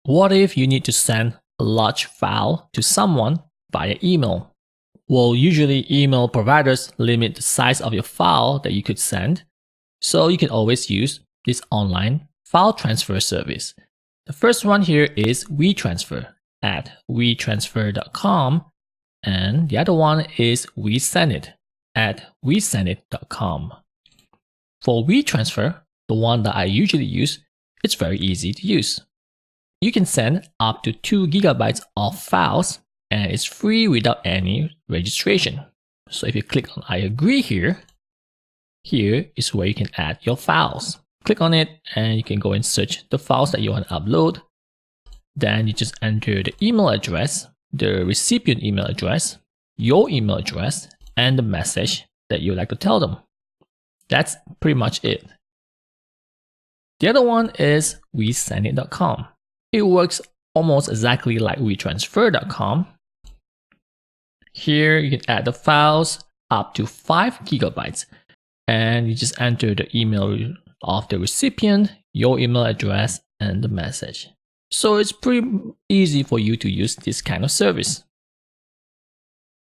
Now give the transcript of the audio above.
What if you need to send a large file to someone via email? Well, usually email providers limit the size of your file that you could send, so you can always use this online file transfer service. The first one here is WeTransfer at WeTransfer.com, and the other one is WeSendIt at WeSendIt.com. For WeTransfer, the one that I usually use, it's very easy to use. You can send up to 2 gigabytes of files, and it's free without any registration. So if you click on I agree here is where you can add your files. Click on it and you can go and search the files that you want to upload. Then you just enter the email address, the recipient email address, your email address, and the message that you would like to tell them. That's pretty much it. The other one is WeSendIt.com. It works almost exactly like WeTransfer.com. Here you can add the files up to 5 gigabytes, and you just enter the email of the recipient, your email address, and the message. So it's pretty easy for you to use this kind of service.